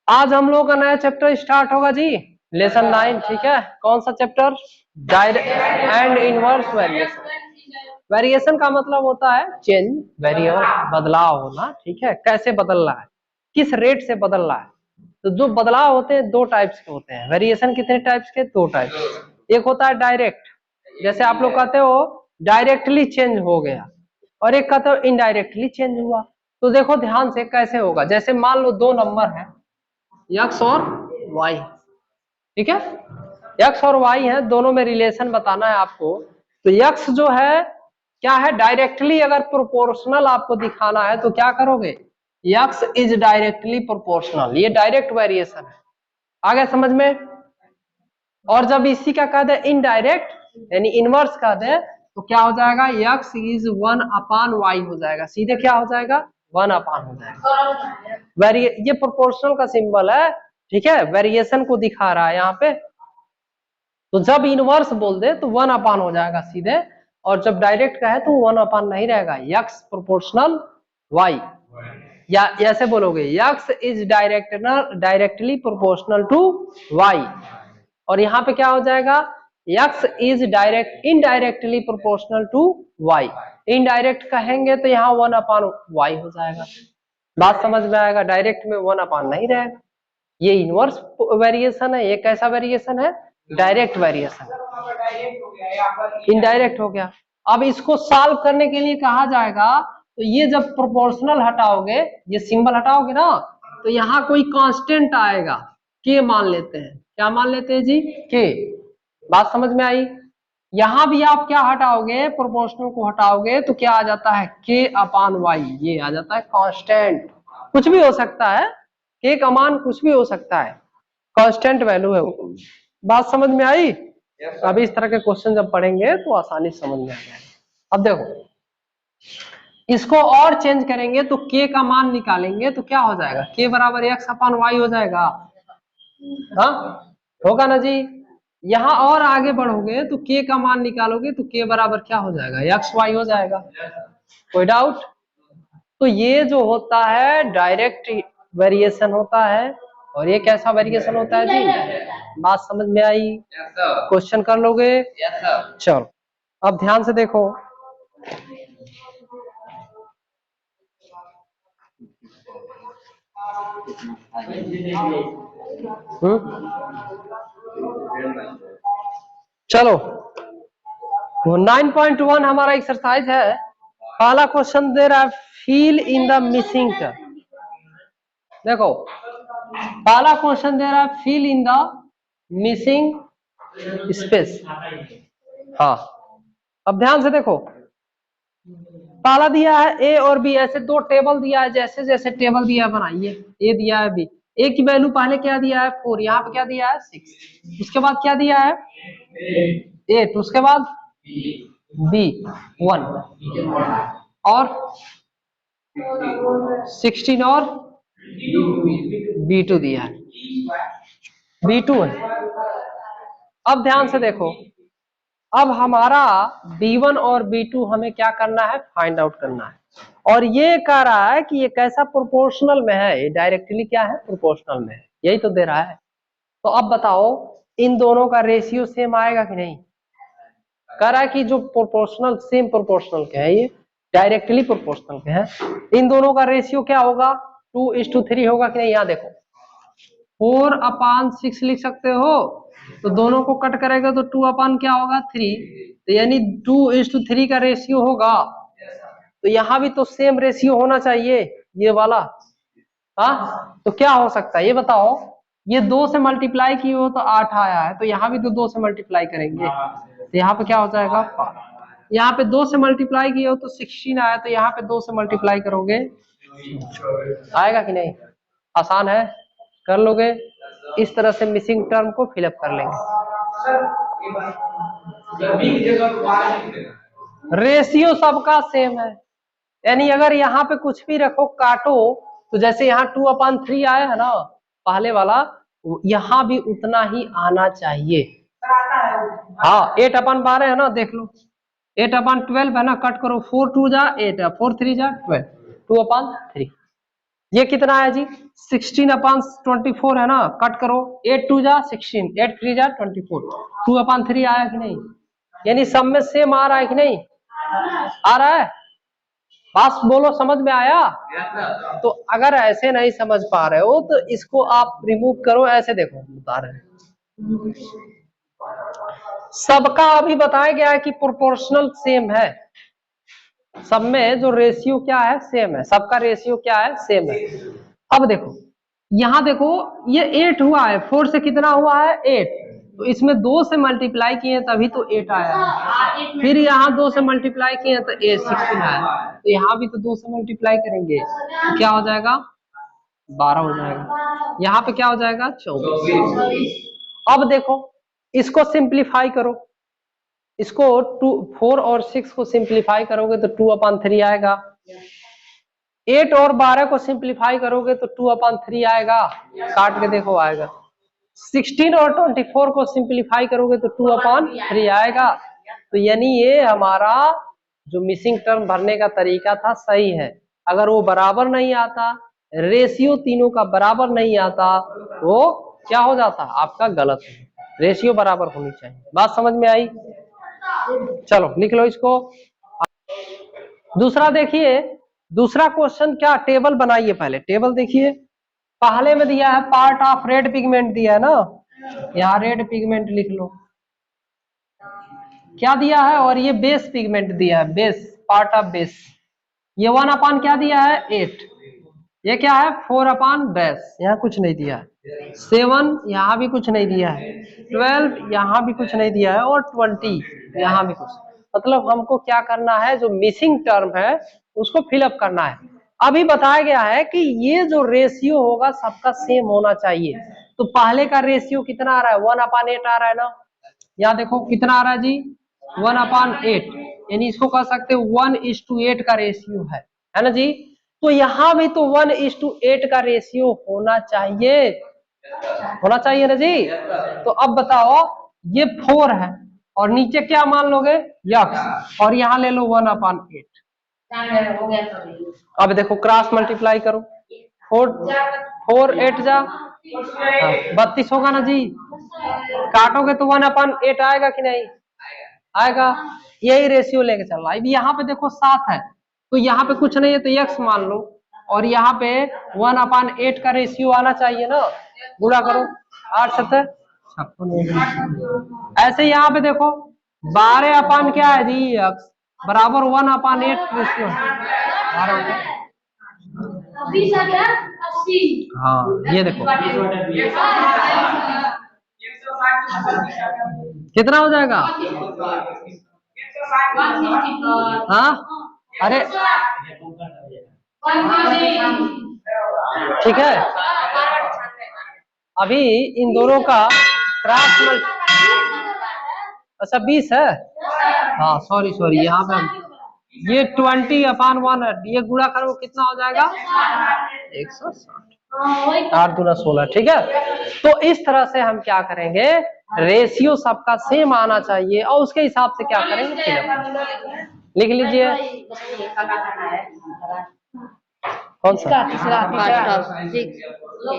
आज हम लोग का नया चैप्टर स्टार्ट होगा जी, लेसन 9। ठीक है, कौन सा chapter? Direct and inverse variation. Variation का मतलब होता है चेंज, वेरिएशन बदलाव होना। ठीक है, कैसे बदल रहा है, किस रेट से बदल रहा है। तो जो बदलाव होते हैं दो टाइप्स के होते हैं। वेरिएशन कितने टाइप्स के? दो टाइप्स। एक होता है डायरेक्ट, जैसे आप लोग कहते हो डायरेक्टली चेंज हो गया, और एक कहते हो इनडायरेक्टली चेंज हुआ। तो देखो ध्यान से कैसे होगा। जैसे मान लो दो नंबर है यक्स और वाई, ठीक है, यक्स और वाई है, दोनों में रिलेशन बताना है आपको। तो यक्स जो है क्या है, डायरेक्टली अगर प्रोपोर्शनल आपको दिखाना है तो क्या करोगे, यक्स इज डायरेक्टली प्रोपोर्शनल, ये डायरेक्ट वेरिएशन है। आ गया समझ में? और जब इसी का कह दे इनडायरेक्ट यानी इनवर्स कह दे तो क्या हो जाएगा, यक्स इज 1/y हो जाएगा। सीधे क्या हो जाएगा, 1/, हो जाएगा। ये प्रोपोर्शनल का सिंबल है, ठीक है, वेरिएशन को दिखा रहा है यहाँ पे। तो जब इनवर्स बोल दे तो 1/, हो जाएगा सीधे, और जब डायरेक्ट का है तो 1/, नहीं रहेगा, यक्स प्रोपोर्शनल वाई। या ऐसे बोलोगे x is directly proportional to y, और यहाँ पे क्या हो जाएगा, x is indirectly proportional to y. Indirect कहेंगे तो यहाँ 1/y हो जाएगा। बात समझ में आएगा? डायरेक्ट में 1/, नहीं रहेगा। ये इनवर्स वेरिएशन है। ये कैसा वेरिएशन है? Direct variation. इनडायरेक्ट हो गया। अब इसको सॉल्व करने के लिए कहा जाएगा, तो ये जब प्रोपोर्शनल हटाओगे, ये सिंबल हटाओगे ना, तो यहाँ कोई कांस्टेंट आएगा, के मान लेते हैं। क्या मान लेते हैं जी? के। बात समझ में आई? यहां भी आप क्या हटाओगे, प्रोपोर्शनल को हटाओगे तो क्या आ जाता है, k/y, ये आ जाता है कांस्टेंट। कुछ भी हो सकता है, के का मान कुछ भी हो सकता है, कांस्टेंट वैल्यू है। बात समझ में आई? अभी इस तरह के क्वेश्चन जब पढ़ेंगे तो आसानी से समझ में आ जाएगा। अब देखो, इसको और चेंज करेंगे तो k का मान निकालेंगे तो क्या हो जाएगा, k बराबर x/y हो जाएगा। हाँ, होगा ना जी? यहाँ और आगे बढ़ोगे तो k का मान निकालोगे तो k बराबर क्या हो जाएगा, xy हो जाएगा। कोई डाउट? तो ये जो होता है डायरेक्ट वेरिएशन होता है, और ये कैसा वेरिएशन होता है जी? बात समझ में आई? क्वेश्चन कर लोगे? चलो अब ध्यान से देखो। चलो, वो 9.1 हमारा एक्सरसाइज है। पहला क्वेश्चन दे रहा है, fill in the missing term. देखो पहला क्वेश्चन दे रहा है, fill in the missing space. हाँ, अब ध्यान से देखो, पहला दिया है ए और बी, ऐसे दो टेबल दिया है, जैसे जैसे टेबल दिया है बनाइए। ए दिया है बी, ए की वैल्यू पहले क्या दिया है 4, यहाँ पे क्या दिया है 6, उसके बाद क्या दिया है 8, उसके बाद बी 1, और 16 और B2 दिया है, B2 है। अब ध्यान से देखो, अब हमारा B1 और B2 हमें क्या करना है, फाइंड आउट करना है। और ये कह रहा है कि ये कैसा प्रोपोर्शनल में है, ये डायरेक्टली क्या है, प्रोपोर्शनल में है, यही तो दे रहा है। तो अब बताओ इन दोनों का रेशियो सेम आएगा कि नहीं? कह रहा है कि जो प्रोपोर्शनल सेम प्रोपोर्शनल के हैं, ये डायरेक्टली प्रोपोर्शनल के हैं, इन दोनों का रेशियो क्या होगा, 2:3 होगा कि नहीं? यहाँ देखो 4/6 लिख सकते हो, तो दोनों को कट करेगा तो 2 क्या होगा 3, तो यानी 2:3 का रेशियो होगा। तो यहाँ भी तो सेम रेशियो होना चाहिए, ये वाला। हाँ, तो क्या हो सकता है ये बताओ? ये 2 से मल्टीप्लाई किए हो तो 8 आया है, तो यहाँ भी तो 2 से मल्टीप्लाई करेंगे, तो यहाँ पे क्या हो जाएगा 5। यहाँ पे 2 से मल्टीप्लाई किए हो तो 16 आया, तो यहाँ पे 2 से मल्टीप्लाई करोगे, आएगा कि नहीं? आसान है, कर लोगे? इस तरह से मिसिंग टर्म को फिलअप कर लेंगे। रेशियो सबका सेम है, यानी अगर यहाँ पे कुछ भी रखो काटो, तो जैसे यहाँ 2/3 आया है ना पहले वाला, यहाँ भी उतना ही आना चाहिए। हाँ, 8/12 है ना, देख लो 8/12 है ना, कट करो, 4 2 जा 8, 4 3 जा 12, 2/3। ये कितना है जी 16/24 है ना, कट करो 8 2 जा 16, 8 3 जा 24, 2/3 आया कि नहीं, यानी सब में सेम आ रहा है कि नहीं आ रहा है, बस बोलो समझ में आया। तो अगर ऐसे नहीं समझ पा रहे हो तो इसको आप रिमूव करो, ऐसे देखो बता रहे हैं सबका अभी बताया गया है कि प्रोपोर्शनल सेम है, सब में जो रेशियो क्या है सेम है, सबका रेशियो क्या है सेम है। अब देखो यहां देखो ये 8 हुआ है, 4 से कितना हुआ है 8, तो इसमें 2 से मल्टीप्लाई किए तभी तो 8 आया है, फिर यहाँ 2 से मल्टीप्लाई किए तो 16 आया, तो यहाँ भी तो 2 से मल्टीप्लाई करेंगे तो क्या हो जाएगा 12 हो जाएगा, यहाँ पे क्या हो जाएगा 24। अब देखो इसको सिंप्लीफाई करो, इसको 4 और 6 को सिंप्लीफाई करोगे तो 2/3 आएगा, 8 और 12 को सिंप्लीफाई करोगे तो 2/3 आएगा, काट के देखो आएगा, 16 और 24 को सिंप्लीफाई करोगे तो 2/3 आएगा। तो यानी ये हमारा जो मिसिंग टर्म भरने का तरीका था सही है, अगर वो बराबर नहीं आता, रेशियो तीनों का बराबर नहीं आता, वो क्या हो जाता आपका गलत है, रेशियो बराबर होनी चाहिए। बात समझ में आई, चलो लिख लो इसको। दूसरा देखिए, दूसरा क्वेश्चन क्या, टेबल बनाइए, पहले टेबल देखिए, पहले में दिया है पार्ट ऑफ रेड पिगमेंट दिया है ना, यहाँ रेड पिगमेंट लिख लो क्या दिया है, और ये बेस पिगमेंट दिया है, बेस पार्ट ऑफ बेस, ये 1/, क्या दिया है 8, ये क्या है 4/, यहाँ कुछ नहीं दिया है, 7 यहाँ भी कुछ नहीं दिया है, 12 यहाँ भी कुछ नहीं दिया है, और 20 यहाँ भी कुछ, मतलब हमको क्या करना है, जो मिसिंग टर्म है उसको फिलअप करना है। अभी बताया गया है कि ये जो रेशियो होगा सबका सेम होना चाहिए, तो पहले का रेशियो कितना आ रहा है 1/8 आ रहा है ना, यहाँ देखो कितना आ रहा है जी 1/8, यानी इसको कह सकते हो 1:8 का रेशियो है ना जी, तो यहाँ भी तो 1:8 का रेशियो होना चाहिए, होना चाहिए ना जी। तो अब बताओ ये 4 है और नीचे क्या मान लोगे यक्स, और यहाँ ले लो 1/8, अब देखो क्रॉस मल्टीप्लाई करो, 4 8 जा 32 होगा ना जी, काटोगे तो 1/8 आएगा कि नहीं आएगा, यही रेशियो लेके चल रहा है। अभी यहाँ पे देखो 7 है, तो यहाँ पे कुछ नहीं है तो x मान लो, और यहाँ पे 1/8 का रेशियो आना चाहिए ना, गुणा करो 8 7 ऐसे यहाँ पे देखो 12 क्या है जी x बराबर 1/8 रेशियो, हाँ ये देखो कितना हो जाएगा, हाँ अरे ठीक है, अभी इन दोनों का क्रॉस अच्छा 20 है, हाँ सॉरी यहाँ पे ये 20/1 है, ये गुणा करो कितना हो जाएगा 160, 8 दूना 16, ठीक है। तो इस तरह से हम क्या करेंगे, रेशियो सबका सेम आना चाहिए और उसके हिसाब से क्या करेंगे, लिख लीजिए कौन सा